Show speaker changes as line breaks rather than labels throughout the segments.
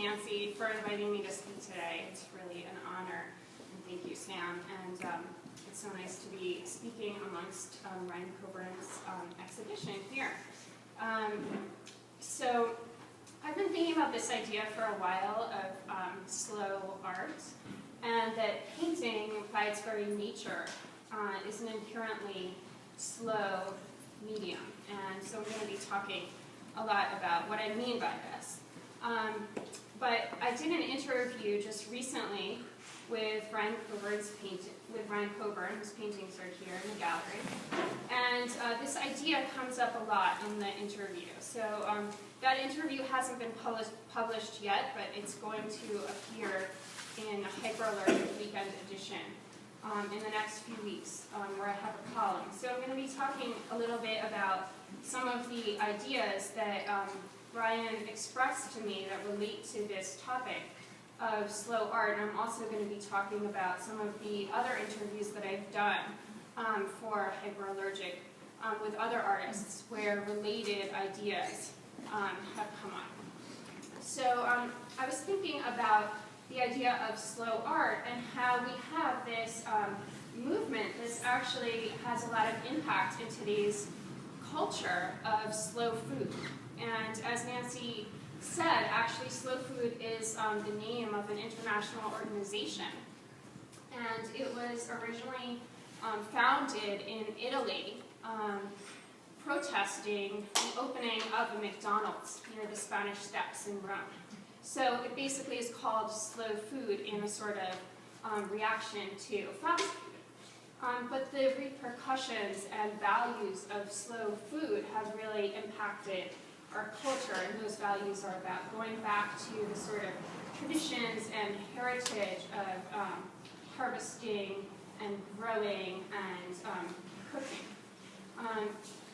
Nancy for inviting me to speak today. It's really an honor, and thank you, Sam. And it's so nice to be speaking amongst Ryan Cobourn's exhibition here. So I've been thinking about this idea for a while of slow art, and that painting, by its very nature, is an inherently slow medium. And so I'm going to be talking a lot about what I mean by this. But I did an interview just recently with Ryan Cobourn, whose paintings are here in the gallery. And this idea comes up a lot in the interview. So that interview hasn't been published yet, but it's going to appear in Hyperallergic Weekend Edition in the next few weeks, where I have a column. So I'm going to be talking a little bit about some of the ideas that Ryan expressed to me that relate to this topic of slow art. And I'm also going to be talking about some of the other interviews that I've done for Hyperallergic with other artists where related ideas have come up. So I was thinking about the idea of slow art and how we have this movement. This actually has a lot of impact in today's culture of slow food. And as Nancy said, actually slow food is the name of an international organization. And it was originally founded in Italy, protesting the opening of a McDonald's near the Spanish Steps in Rome. So it basically is called slow food in a sort of reaction to fast food. But the repercussions and values of slow food have really impacted our culture, and those values are about going back to the sort of traditions and heritage of harvesting and growing and cooking.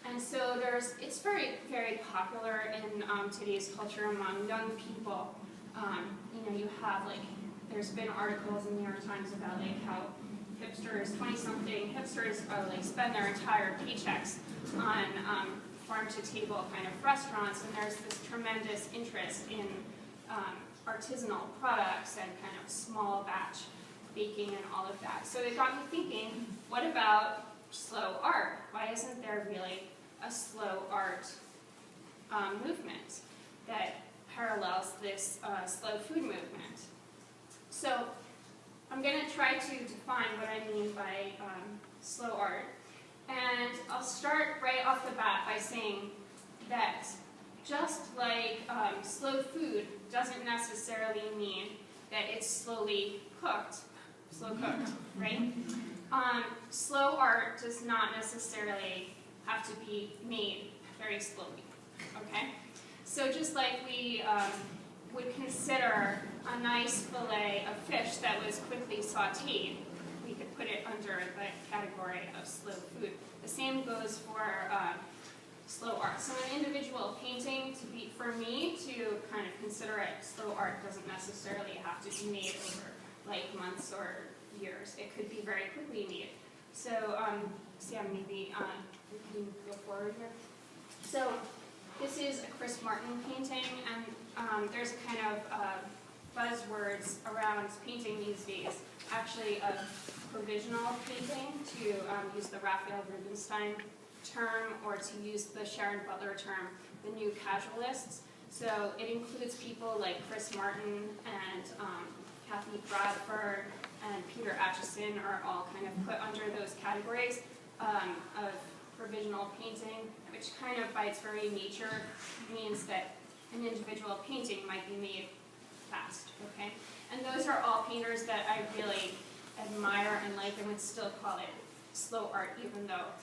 And so it's very, very popular in today's culture among young people. You have there's been articles in the New York Times about how hipsters, 20-something hipsters, spend their entire paychecks on farm-to-table kind of restaurants, and there's this tremendous interest in artisanal products and kind of small batch baking and all of that. So it got me thinking, what about slow art? Why isn't there really a slow art movement that parallels this slow food movement? So I'm going to try to define what I mean by slow art. And I'll start right off the bat by saying that just like slow food doesn't necessarily mean that it's slow cooked, right? Slow art does not necessarily have to be made very slowly, okay? So just like we would consider a nice fillet of fish that was quickly sauteed, we could put it under the category of slow food. The same goes for slow art. So an individual painting, for me to kind of consider it slow art doesn't necessarily have to be made over months or years. It could be very quickly made. So Sam, maybe we can go forward here. So this is a Chris Martin painting, and there's a kind of buzzwords around painting these days, actually of provisional painting, to use the Raphael Rubinstein term, or to use the Sharon Butler term, the new casualists. So it includes people like Chris Martin and Kathy Bradford and Peter Acheson are all kind of put under those categories of provisional painting, which kind of by its very nature means that an individual painting might be made fast, okay? And those are all painters that I really admire and like, and would still call it slow art, even though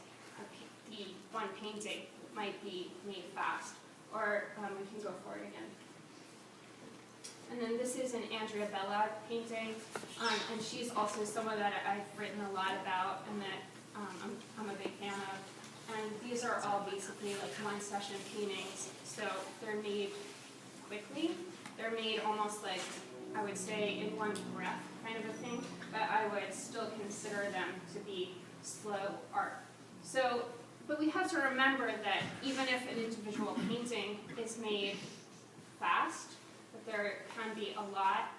the one painting might be made fast. Or we can go forward again. And then this is an Andrea Bella painting, and she's also someone that I've written a lot about and that I'm a big fan of. And these are all basically one-session paintings, so they're made quickly. They're made almost I would say, in one breath kind of a thing, but I would still consider them to be slow art. So, but we have to remember that even if an individual painting is made fast, the that there can be a lot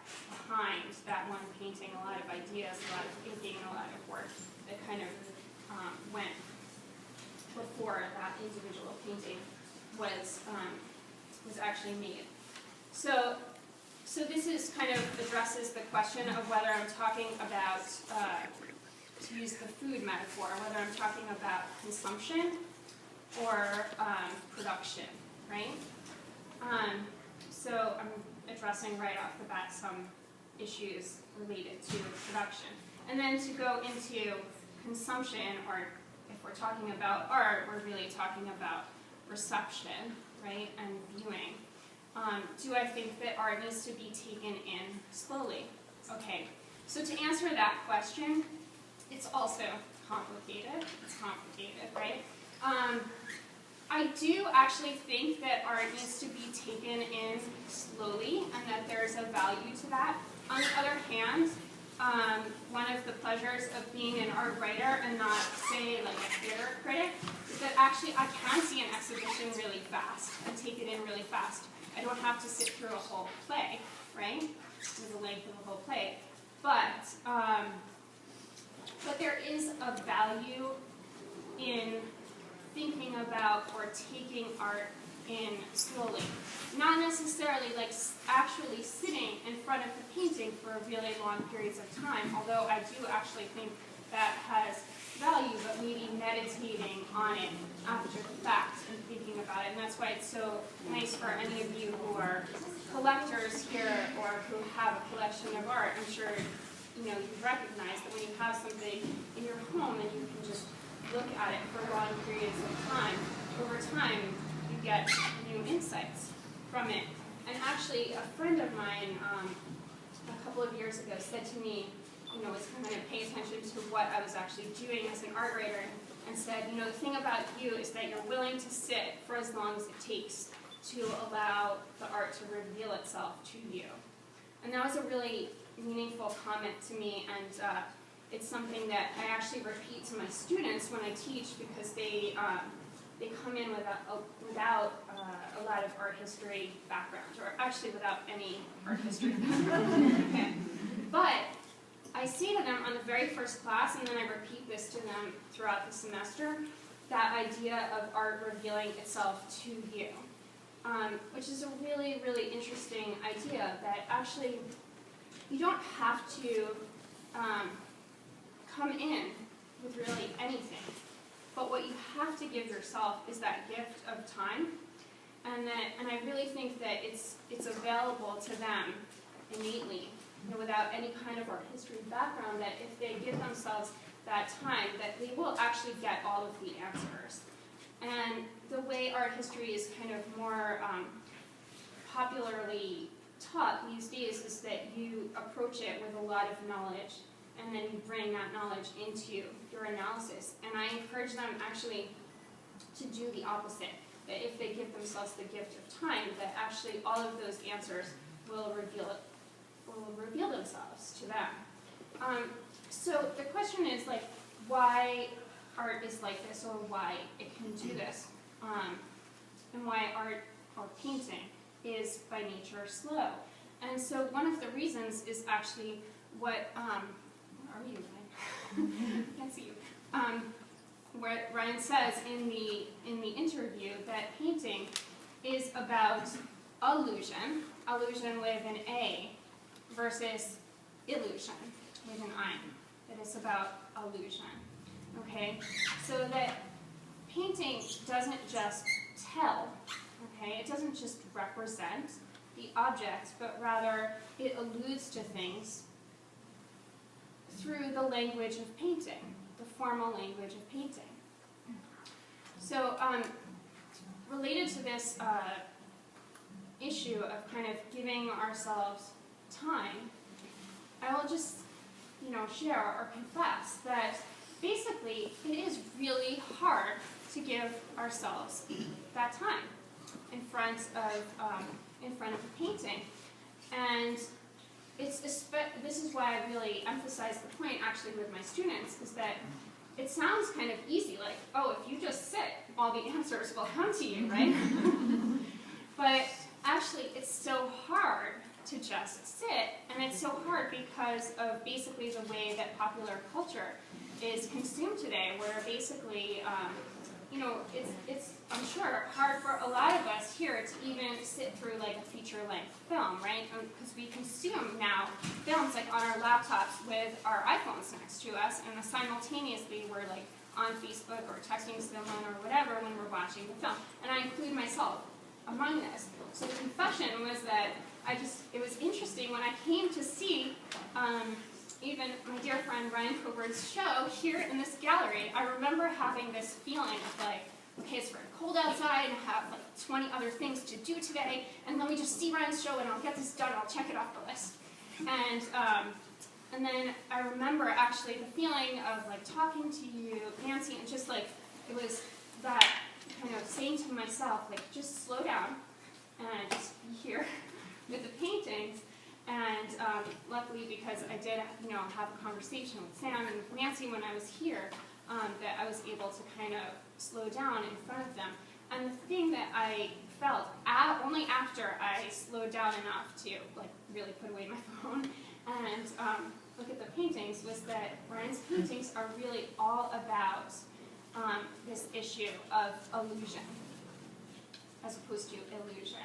behind that one painting, a lot of ideas, a lot of thinking, a lot of work that kind of went before that individual painting was actually made. So this is kind of addresses the question of whether I'm talking about, to use the food metaphor, whether I'm talking about consumption or production, right? So I'm addressing right off the bat some issues related to production. And then to go into consumption, or if we're talking about art, we're really talking about reception, right, and viewing. Do I think that art needs to be taken in slowly? Okay, so to answer that question, it's also complicated. It's complicated, right? I do actually think that art needs to be taken in slowly and that there's a value to that. On the other hand, one of the pleasures of being an art writer and not, say, like a theater critic, is that actually I can see an exhibition really fast and take it in really fast. I don't have to sit through a whole play, right? Through the length of a whole play. But there is a value in thinking about or taking art in slowly. Not necessarily like actually sitting in front of the painting for really long periods of time, although I do actually think that has value, but maybe meditating on it after the fact and thinking about it. And that's why it's so nice for any of you who are collectors here or who have a collection of art. I'm sure you recognize that when you have something in your home and you can just look at it for long periods of time, over time you get new insights from it. And actually, a friend of mine a couple of years ago said to me, was kind of pay attention to what I was actually doing as an art writer, and said, the thing about you is that you're willing to sit for as long as it takes to allow the art to reveal itself to you. And that was a really meaningful comment to me, and it's something that I actually repeat to my students when I teach, because they come in without a lot of art history background, or actually without any art history background. Okay. But I say to them on the very first class, and then I repeat this to them throughout the semester, that idea of art revealing itself to you, which is a really, really interesting idea, that actually you don't have to come in with really anything. But what you have to give yourself is that gift of time, and I really think that it's available to them innately, without any kind of art history background, that if they give themselves that time, that they will actually get all of the answers. And the way art history is kind of more popularly taught these days is that you approach it with a lot of knowledge, and then you bring that knowledge into your analysis. And I encourage them actually to do the opposite, that if they give themselves the gift of time, that actually all of those answers will reveal themselves to them. So the question is, like, why art is like this, or why it can do this, and why art or painting is by nature slow. And so one of the reasons is actually what are you, Ryan? I can't see you. Where Ryan says in the interview that painting is about illusion with an A, versus illusion with an I. That it's about illusion. Okay? So that painting doesn't just tell, okay? It doesn't just represent the object, but rather it alludes to things through the language of painting, the formal language of painting. So related to this issue of kind of giving ourselves time, I will just, share or confess that basically it is really hard to give ourselves that time in front of a painting. And this is why I really emphasize the point actually with my students, is that it sounds kind of easy, like, oh, if you just sit, all the answers will come to you, right? But actually it's so hard to just sit, and it's so hard because of basically the way that popular culture is consumed today, where basically, you know, it's, I'm sure, hard for a lot of us here to even sit through like a feature-length film, right? Because we consume now films like on our laptops with our iPhones next to us, and simultaneously we're like on Facebook or texting someone or whatever when we're watching the film. And I include myself among this. So the confession was that it was interesting when I came to see even my dear friend Ryan Cobourn's show here in this gallery. I remember having this feeling of like, okay, it's very cold outside and I have like 20 other things to do today, and let me just see Ryan's show and I'll get this done, I'll check it off the list. And then I remember actually the feeling of like talking to you, Nancy, and just like, it was that kind of saying to myself, like, just slow down and just be here with the paintings. And luckily, because I did, you know, have a conversation with Sam and Nancy when I was here, that I was able to kind of slow down in front of them. And the thing that I felt only after I slowed down enough to like really put away my phone and look at the paintings was that Ryan's paintings are really all about this issue of illusion as opposed to illusion.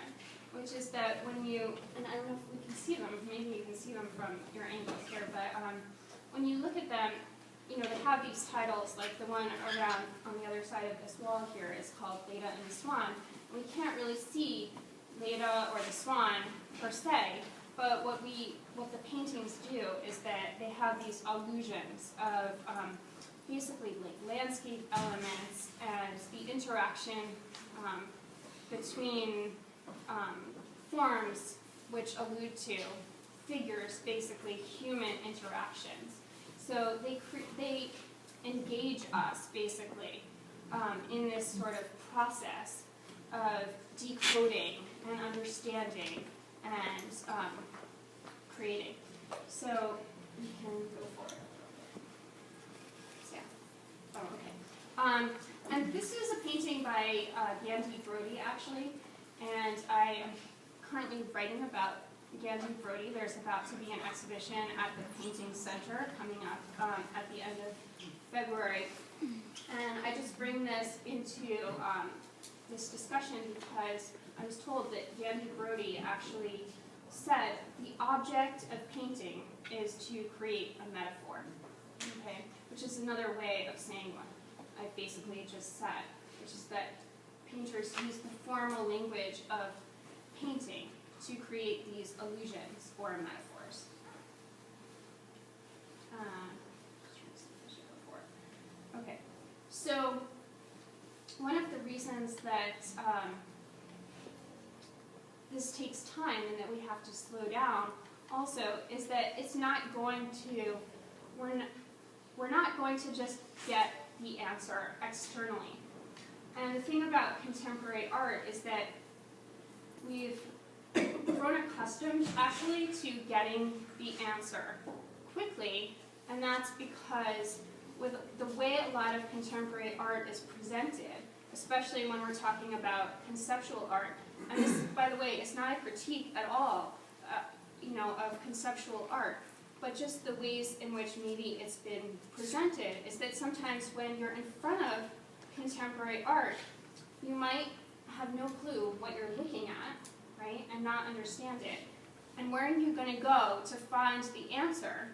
Which is that when you, and I don't know if we can see them, maybe you can see them from your angle here, but when you look at them, you know, they have these titles, like the one around on the other side of this wall here is called Leda and the Swan. We can't really see Leda or the Swan per se, but what the paintings do is that they have these illusions of basically like landscape elements and the interaction between forms which allude to figures, basically human interactions. So they engage us basically in this sort of process of decoding and understanding and creating. So we can go forward. So, yeah. Oh, okay. And this is a painting by Gandhi Brody, actually. And I am currently writing about Gandhi Brody. There's about to be an exhibition at the Painting Center coming up at the end of February. And I just bring this into this discussion because I was told that Gandhi Brody actually said the object of painting is to create a metaphor, okay? Which is another way of saying what I basically just said, which is that painters use the formal language of painting to create these illusions or metaphors. Okay, so one of the reasons that this takes time and that we have to slow down also is that it's not going to, we're not going to just get the answer externally. And the thing about contemporary art is that we've grown accustomed actually to getting the answer quickly, and that's because with the way a lot of contemporary art is presented, especially when we're talking about conceptual art, and this, by the way, is not a critique at all, you know, of conceptual art, but just the ways in which maybe it's been presented, is that sometimes when you're in front of contemporary art, you might have no clue what you're looking at, right, and not understand it. And where are you going to go to find the answer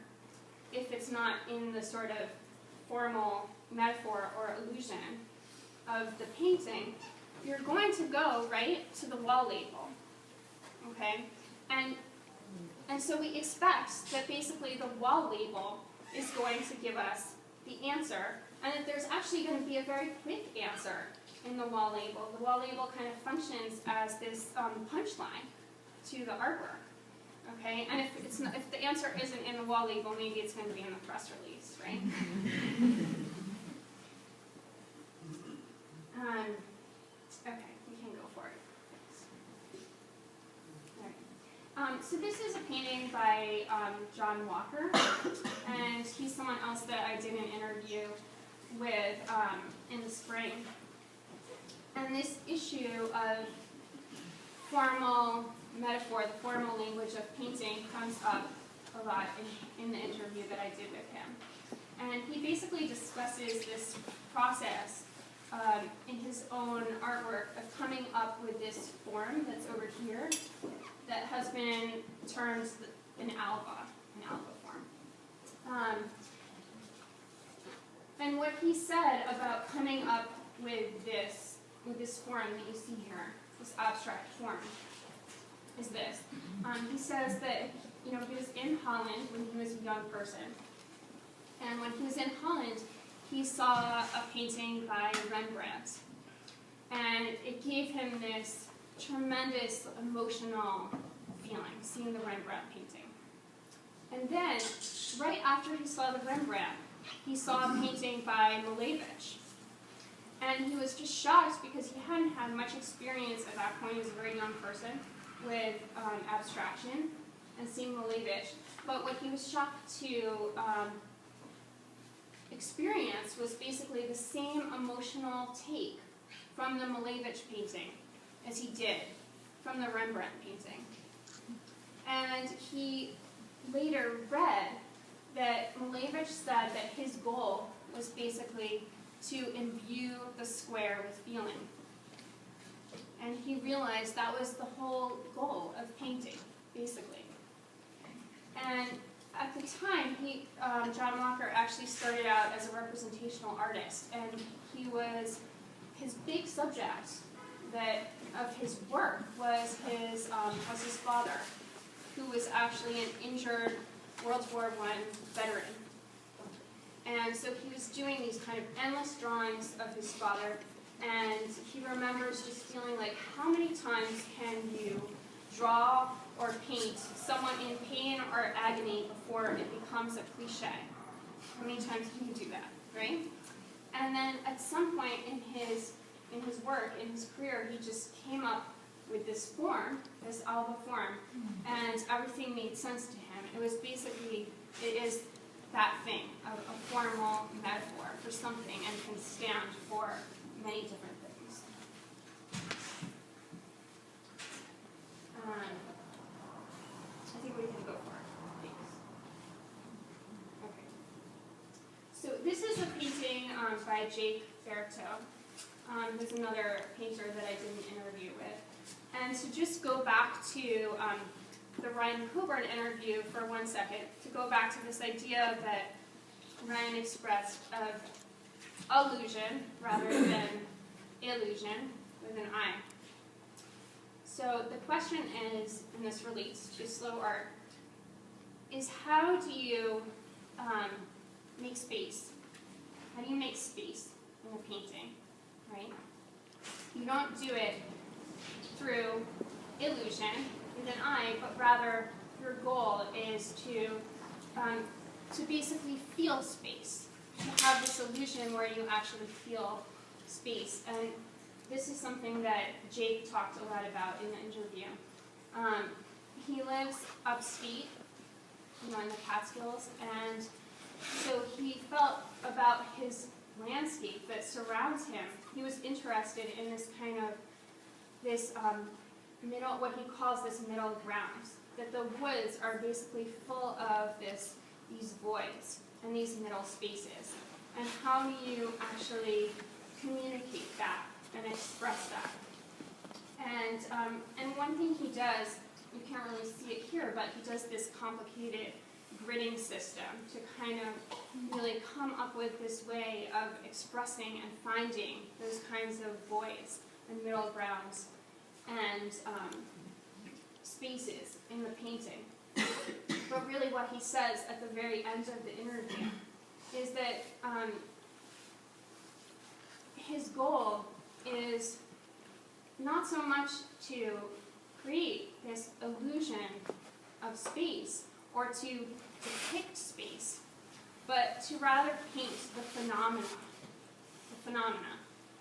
if it's not in the sort of formal metaphor or illusion of the painting? You're going to go, right, to the wall label, okay? And so we expect that basically the wall label is going to give us the answer, and that there's actually going to be a very quick answer in the wall label. The wall label kind of functions as this punchline to the artwork, okay? And if the answer isn't in the wall label, maybe it's going to be in the press release, right? Okay, we can go for it. All right. So this is a painting by John Walker, and he's someone else that I did an interview with in the spring. And this issue of formal metaphor, the formal language of painting comes up a lot in the interview that I did with him. And he basically discusses this process in his own artwork of coming up with this form that's over here that has been termed an alba form. And what he said about coming up with this form that you see here, this abstract form, is this. He says that he was in Holland when he was a young person, and when he was in Holland, he saw a painting by Rembrandt, and it gave him this tremendous emotional feeling, seeing the Rembrandt painting. And then, right after he saw the Rembrandt, he saw a painting by Malevich. And he was just shocked because he hadn't had much experience at that point as a very young person with abstraction and seeing Malevich. But what he was shocked to experience was basically the same emotional take from the Malevich painting as he did from the Rembrandt painting. And he later read that Malevich said that his goal was basically to imbue the square with feeling. And he realized that was the whole goal of painting, basically. And at the time, John Walker actually started out as a representational artist, and his big subject of his work was his father, who was actually an injured World War I veteran. And so he was doing these kind of endless drawings of his father, and he remembers just feeling like, how many times can you draw or paint someone in pain or agony before it becomes a cliche? How many times can you do that, right? And then at some point in his work, in his career, he just came up with this form, this alba form, and everything made sense to him. It is that thing, a formal metaphor for something, and can stand for many different things. I think we can go for it. Thanks. Okay. So this is a painting by Jake Berto, who's another painter that I did an interview with. And to just go back to the Ryan Cobourn interview for 1 second, to go back to this idea that Ryan expressed of allusion rather than illusion with an I. So the question is, and this relates to slow art, is how do you make space? How do you make space in a painting, right? You don't do it through illusion with an I, but rather your goal is to basically feel space, to have this illusion where you actually feel space. And this is something that Jake talked a lot about in the interview. He lives upstate, in the Catskills, and so he felt about his landscape that surrounds him. He was interested in this kind of middle, what he calls this middle ground, that the woods are basically full of these voids and these middle spaces. And how do you actually communicate that and express that? And one thing he does, you can't really see it here, but he does this complicated gridding system to kind of really come up with this way of expressing and finding those kinds of voids and middle grounds and spaces in the painting. But really what he says at the very end of the interview is that his goal is not so much to create this illusion of space or to depict space, but to rather paint the phenomena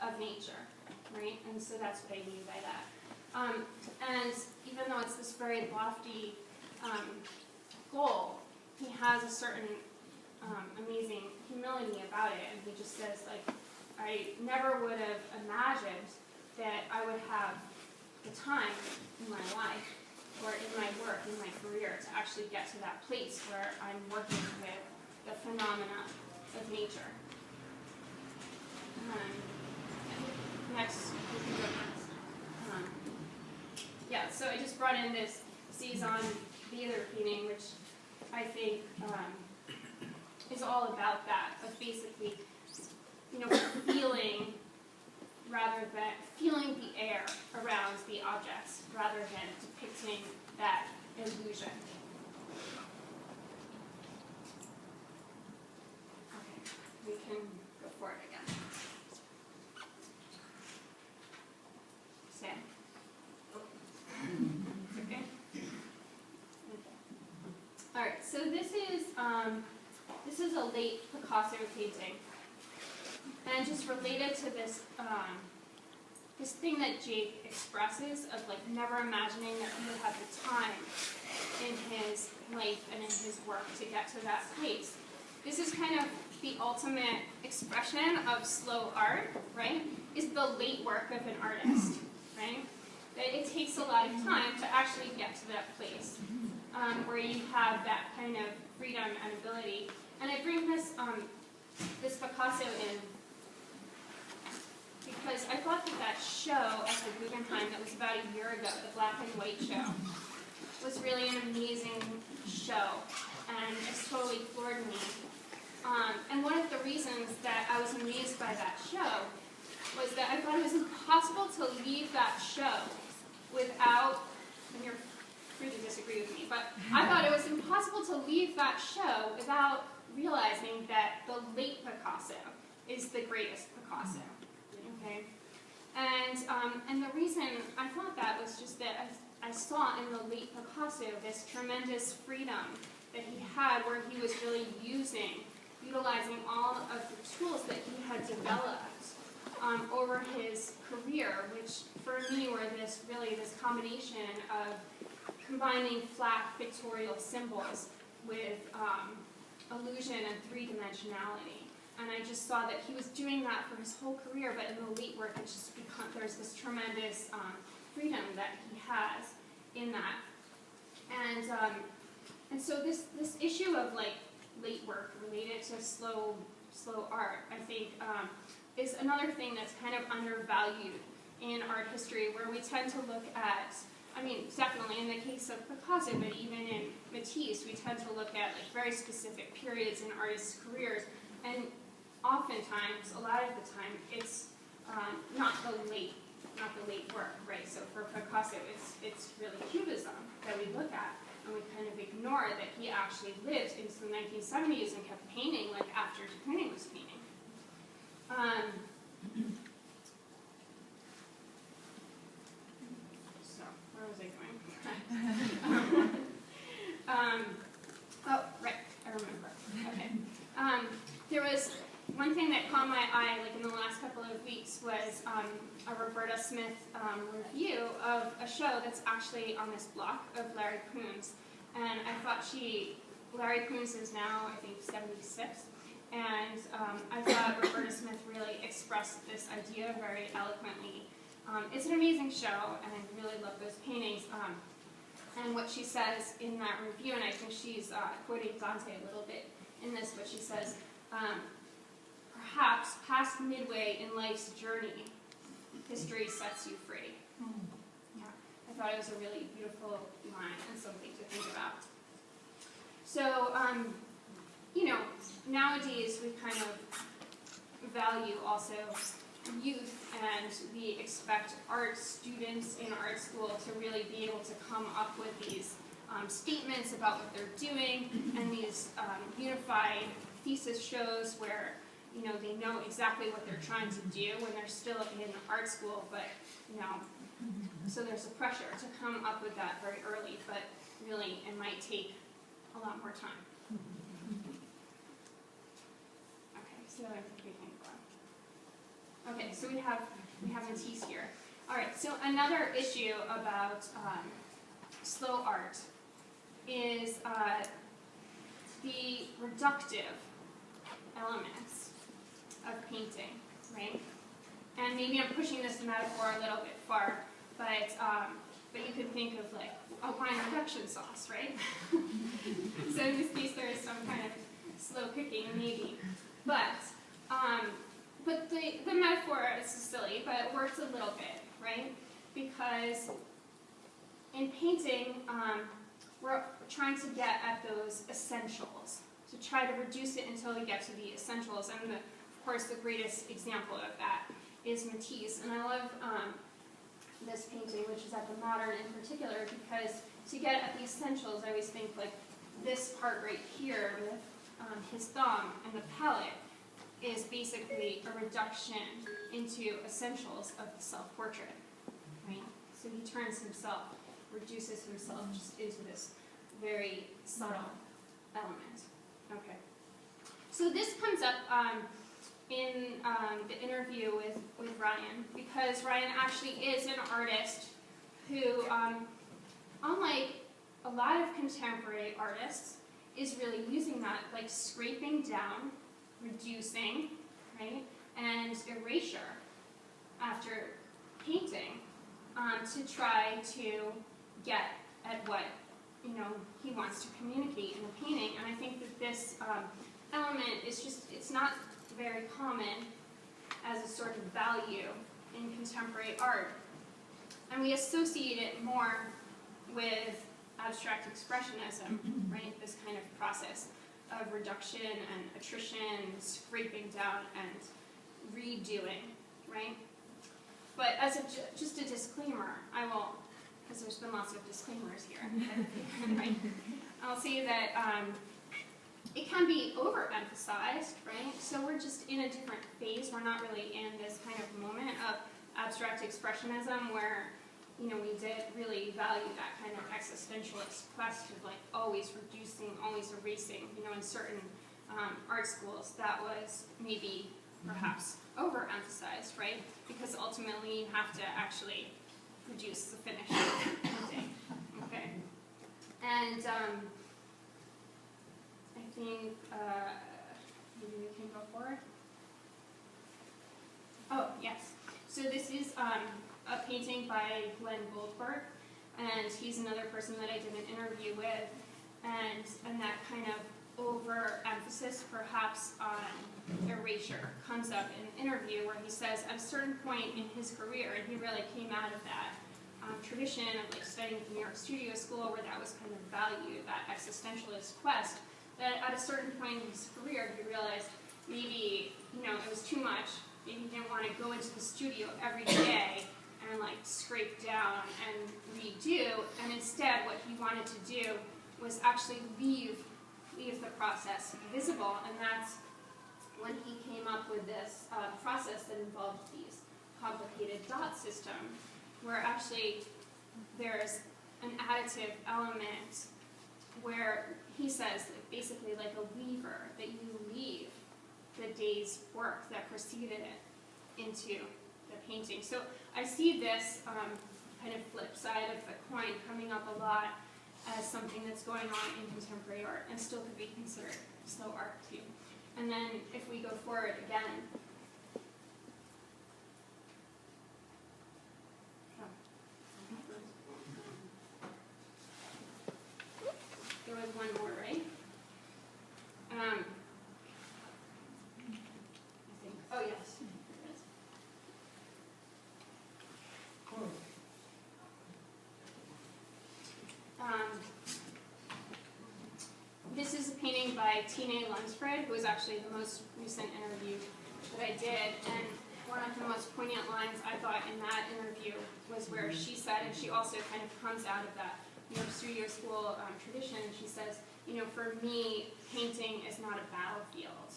of nature, right? And so that's what I mean by that. And even though it's this very lofty goal, he has a certain amazing humility about it, and he just says, like, I never would have imagined that I would have the time in my life or in my work, in my career, to actually get to that place where I'm working with the phenomena of nature. Next, we can go next. Yeah, so I just brought in this Cezanne theater painting, which I think is all about that, of basically, feeling feeling the air around the objects rather than depicting that illusion. Okay, we can go for it again. Sam. Okay. All right. So this is a late Picasso painting, and just related to this this thing that Jake expresses of like never imagining that he would have the time in his life and in his work to get to that place. This is kind of the ultimate expression of slow art, right? Is the late work of an artist, right? That it takes a lot of time to actually get to that place where you have that kind of freedom and ability. And I bring this this Picasso in because I thought that show at the Guggenheim that was about a year ago, the black and white show, was really an amazing show, and it's totally floored me. And one of the reasons that I was amazed by that show was that I thought it was impossible to leave that show without, and you're free to disagree with me, but I thought it was impossible to leave that show without realizing that the late Picasso is the greatest Picasso. Okay, and the reason I thought that was just that I saw in the late Picasso this tremendous freedom that he had, where he was really utilizing all of the tools that he had developed over his career, which for me were this combination of combining flat pictorial symbols with illusion and three-dimensionality. And I just saw that he was doing that for his whole career, but in the late work, it's just there's this tremendous freedom that he has in that. And so this issue of like late work related to slow art, I think, is another thing that's kind of undervalued in art history, where we tend to look at, I mean, definitely in the case of Picasso, but even in Matisse, we tend to look at like very specific periods in artists' careers, and oftentimes, a lot of the time, it's not the late work, right? So for Picasso, it's really Cubism that we look at, and we kind of ignore that he actually lived into the 1970s and kept painting like after de Kooning was painting. So where was I going? Oh, right, I remember. Okay. There was one thing that caught my eye, like in the last couple of weeks, was a Roberta Smith review of a show that's actually on this block of Larry Kuhn's. And I thought Larry Kuhn's is now, I think, 76. And I thought Roberta Smith really expressed this idea very eloquently. It's an amazing show, and I really love those paintings. And what she says in that review, and I think she's quoting Dante a little bit in this, but she says, perhaps past midway in life's journey, history sets you free. Yeah, I thought it was a really beautiful line and something to think about. So, nowadays we kind of value also youth, and we expect art students in art school to really be able to come up with these statements about what they're doing, and these unified thesis shows where they know exactly what they're trying to do when they're still in art school, but so there's a pressure to come up with that very early, but really it might take a lot more time. Okay, so I think we can go on. Okay, so we have Matisse here. All right, so another issue about slow art is the reductive elements of painting, right? And maybe I'm pushing this metaphor a little bit far, but you could think of like a wine reduction sauce, right? So in this case, there is some kind of slow cooking, maybe. But the metaphor is silly, but it works a little bit, right? Because in painting, we're trying to get at those essentials, to try to reduce it until we get to the essentials. And of course, the greatest example of that is Matisse. And I love this painting, which is at the Modern in particular, because to get at the essentials, I always think like this part right here with his thumb and the palette is basically a reduction into essentials of the self-portrait, right? So he turns himself, reduces himself just into this very subtle element. Okay. So this comes up in the interview with Ryan, because Ryan actually is an artist who, unlike a lot of contemporary artists, is really using that, like scraping down, reducing, right, and erasure after painting to try to get at what he wants to communicate in the painting. And I think that this element is it's not very common as a sort of value in contemporary art. And we associate it more with abstract expressionism, right? This kind of process of reduction and attrition, scraping down and redoing, right? But as just a disclaimer, I will, because there's been lots of disclaimers here, right? I'll say that it can be overemphasized, right? So we're just in a different phase. We're not really in this kind of moment of abstract expressionism where, we did really value that kind of existentialist quest of like always reducing, always erasing. In certain art schools, that was maybe perhaps overemphasized, right? Because ultimately you have to actually produce the finished painting. Okay, and I think maybe we can go forward. Oh yes. So this is a painting by Glenn Goldberg, and he's another person that I did an interview with, and that kind of overemphasis perhaps on erasure comes up in the interview where he says at a certain point in his career, and he really came out of that tradition of like studying at the New York Studio School where that was kind of valued, that existentialist quest, that at a certain point in his career he realized maybe it was too much. Maybe he didn't want to go into the studio every day and like scrape down and redo, and instead what he wanted to do was actually leave the process visible, and that's when he came up with this process that involved these complicated dot system, where actually there's an additive element where he says that basically like a lever that you leave the day's work that preceded it into the painting. So I see this kind of flip side of the coin coming up a lot as something that's going on in contemporary art and still could be considered slow art too. And then if we go forward again, there was one more, right? I think, oh yes. This is a painting by Tine Lunsford, who was actually the most recent interview that I did, and one of the most poignant lines I thought in that interview was where she said, and she also kind of comes out of that New York Studio School tradition, and she says, for me, painting is not a battlefield.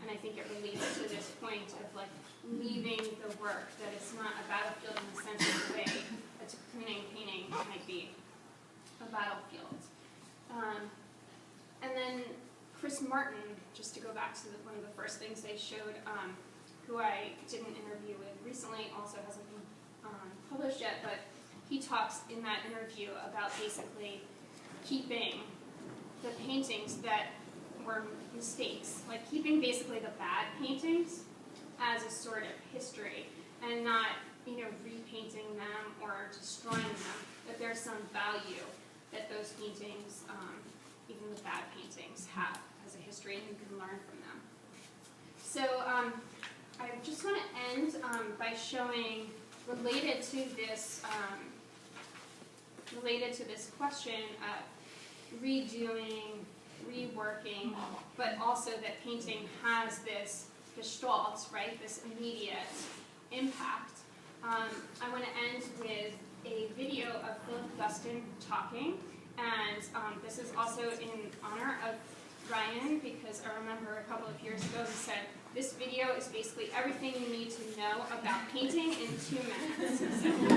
And I think it relates to this point of like leaving the work, that it's not a battlefield in the sense of the way a de Kooning painting might be a battlefield. And then Chris Martin, just to go back to one of the first things they showed, who I did an interview with recently, also hasn't been published yet, but he talks in that interview about basically keeping the paintings that were mistakes, like keeping basically the bad paintings as a sort of history, and not repainting them or destroying them, that there's some value that those paintings, even the bad paintings, have as a history, and you can learn from them. So I just want to end by showing, related to this question of redoing, reworking, but also that painting has this gestalt, right? This immediate impact. I want to end with a video of Philip Guston talking, and this is also in honor of Ryan, because I remember a couple of years ago he said, this video is basically everything you need to know about painting in 2 minutes. So.